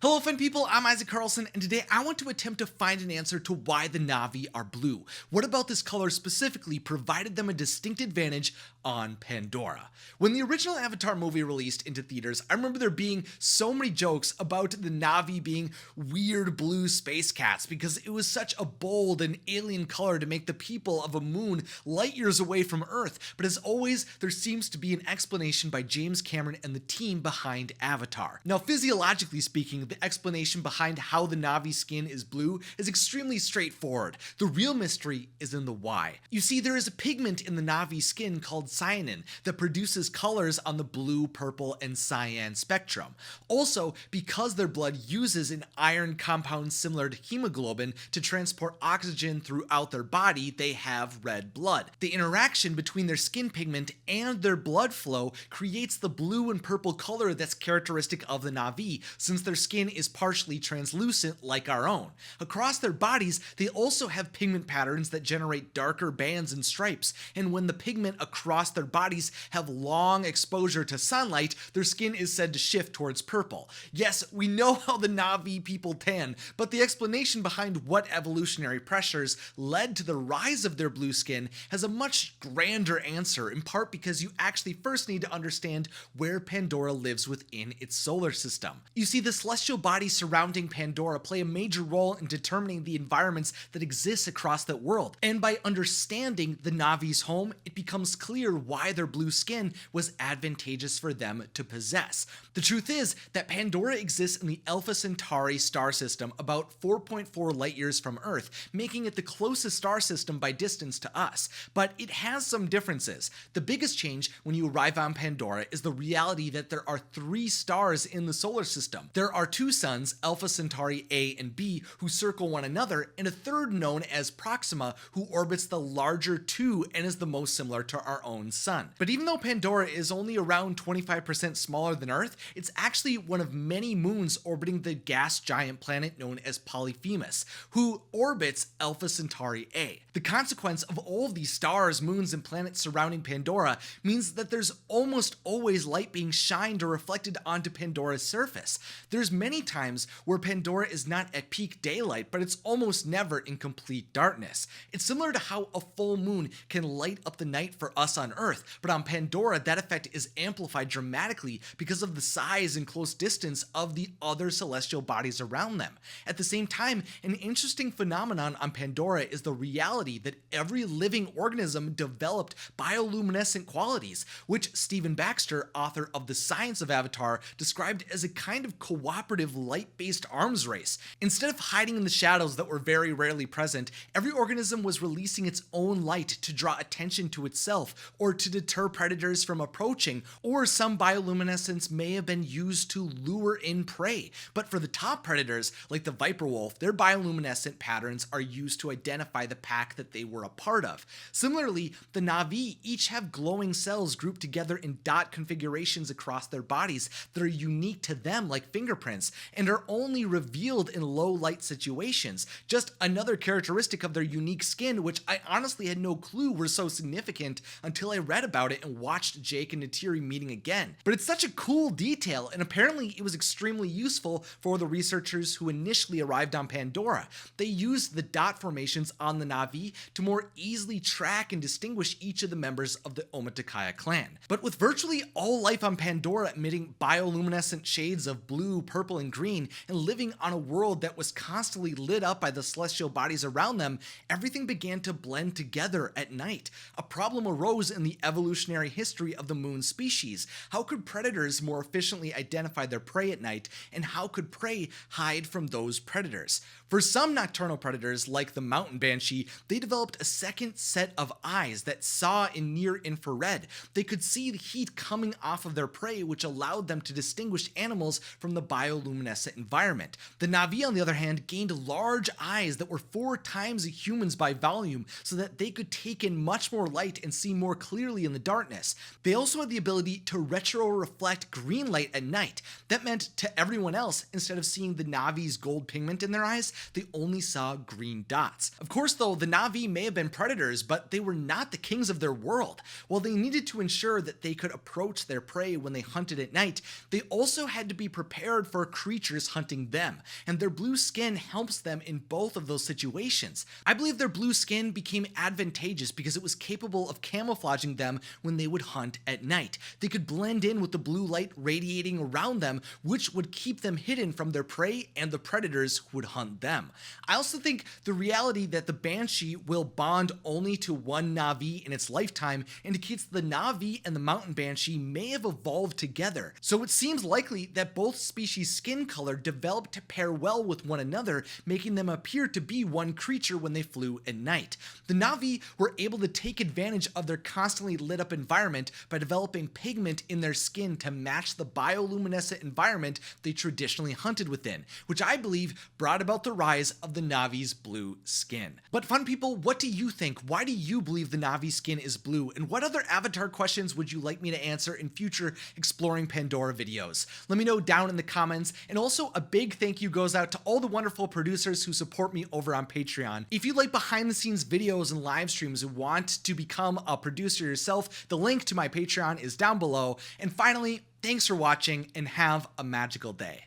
Hello fun people, I'm Isaac Carlson, and today I want to attempt to find an answer to why the Na'vi are blue. What about this color specifically provided them a distinct advantage on Pandora? When the original Avatar movie released into theaters, I remember there being so many jokes about the Na'vi being weird blue space cats because it was such a bold and alien color to make the people of a moon light years away from Earth. But as always, there seems to be an explanation by James Cameron and the team behind Avatar. Now, physiologically speaking, the explanation behind how the Na'vi skin is blue is extremely straightforward. The real mystery is in the why. You see, there is a pigment in the Na'vi skin called cyanin that produces colors on the blue, purple, and cyan spectrum. Also, because their blood uses an iron compound similar to hemoglobin to transport oxygen throughout their body, they have red blood. The interaction between their skin pigment and their blood flow creates the blue and purple color that's characteristic of the Na'vi, since their skin is partially translucent like our own. Across their bodies, they also have pigment patterns that generate darker bands and stripes, and when the pigment across their bodies have long exposure to sunlight, their skin is said to shift towards purple. Yes, we know how the Na'vi people tan, but the explanation behind what evolutionary pressures led to the rise of their blue skin has a much grander answer, in part because you actually first need to understand where Pandora lives within its solar system. You see, the celestial bodies surrounding Pandora play a major role in determining the environments that exist across that world, and by understanding the Na'vi's home, it becomes clear why their blue skin was advantageous for them to possess. The truth is that Pandora exists in the Alpha Centauri star system about 4.4 light years from Earth, making it the closest star system by distance to us, but it has some differences. The biggest change when you arrive on Pandora is the reality that there are 3 stars in the solar system. There are 2 suns, Alpha Centauri A and B, who circle one another, and a third known as Proxima, who orbits the larger 2 and is the most similar to our own sun. But even though Pandora is only around 25% smaller than Earth, it's actually one of many moons orbiting the gas giant planet known as Polyphemus, who orbits Alpha Centauri A. The consequence of all of these stars, moons, and planets surrounding Pandora means that there's almost always light being shined or reflected onto Pandora's surface. There's many times where Pandora is not at peak daylight, but it's almost never in complete darkness. It's similar to how a full moon can light up the night for us on Earth, but on Pandora that effect is amplified dramatically because of the size and close distance of the other celestial bodies around them. At the same time, an interesting phenomenon on Pandora is the reality that every living organism developed bioluminescent qualities, which Stephen Baxter, author of The Science of Avatar, described as a kind of cooperative light-based arms race. Instead of hiding in the shadows that were very rarely present, every organism was releasing its own light to draw attention to itself or to deter predators from approaching, or some bioluminescence may have been used to lure in prey. But for the top predators, like the viper wolf, their bioluminescent patterns are used to identify the pack that they were a part of. Similarly, the Na'vi each have glowing cells grouped together in dot configurations across their bodies that are unique to them, like fingerprints, and are only revealed in low light situations. Just another characteristic of their unique skin, which I honestly had no clue were so significant until I read about it and watched Jake and Neytiri meeting again. But it's such a cool detail, and apparently it was extremely useful for the researchers who initially arrived on Pandora. They used the dot formations on the Na'vi to more easily track and distinguish each of the members of the Omaticaya clan. But with virtually all life on Pandora emitting bioluminescent shades of blue, purple, and green, and living on a world that was constantly lit up by the celestial bodies around them, everything began to blend together at night. A problem arose in the evolutionary history of the moon species. How could predators more efficiently identify their prey at night, and how could prey hide from those predators? For some nocturnal predators, like the mountain banshee, they developed a second set of eyes that saw in near infrared. They could see the heat coming off of their prey, which allowed them to distinguish animals from the bioluminescent environment. The Na'vi, on the other hand, gained large eyes that were 4 times a human's by volume, so that they could take in much more light and see more clearly in the darkness. They also had the ability to retro-reflect green light at night. That meant to everyone else, instead of seeing the Na'vi's gold pigment in their eyes, they only saw green dots. Of course, though, the Na'vi may have been predators, but they were not the kings of their world. While they needed to ensure that they could approach their prey when they hunted at night, they also had to be prepared for creatures hunting them, and their blue skin helps them in both of those situations. I believe their blue skin became advantageous because it was capable of camouflaging them when they would hunt at night. They could blend in with the blue light radiating around them, which would keep them hidden from their prey and the predators who would hunt them. I also think the reality that the Banshee will bond only to one Na'vi in its lifetime indicates the Na'vi and the mountain Banshee may have evolved together. So it seems likely that both species' skin color developed to pair well with one another, making them appear to be one creature when they flew at night. The Na'vi were able to take advantage of their constantly lit up environment by developing pigment in their skin to match the bioluminescent environment they traditionally hunted within, which I believe brought about the rise of the Na'vi's blue skin. But fun people, what do you think? Why do you believe the Na'vi skin is blue? And what other Avatar questions would you like me to answer in future Exploring Pandora videos? Let me know down in the comments. And also a big thank you goes out to all the wonderful producers who support me over on Patreon. If you like behind the scenes videos and live streams and want to become a producer yourself, the link to my Patreon is down below. And finally, thanks for watching and have a magical day.